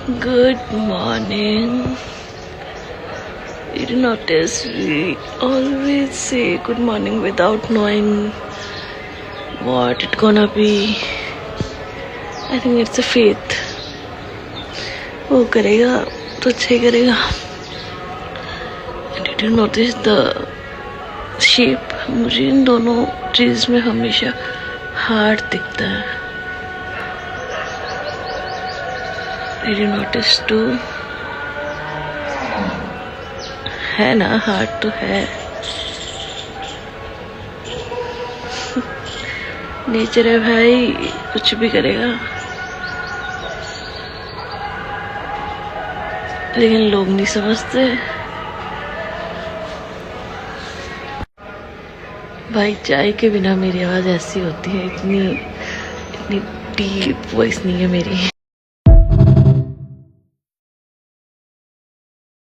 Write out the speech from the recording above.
Good morning. Did you notice we always say good morning without knowing what it's gonna be? I think it's a faith. वो करेगा तो अच्छा ही करेगा. Did you notice the shape? मुझे इन दोनों चीज में हमेशा हार्ट दिखता है. Did you notice too? है ना, हार्ट तो है. नेचर है भाई, कुछ भी करेगा. लेकिन लोग नहीं समझते. भाई चाय के बिना मेरी आवाज ऐसी होती है. इतनी डीप वॉइस नहीं है मेरी.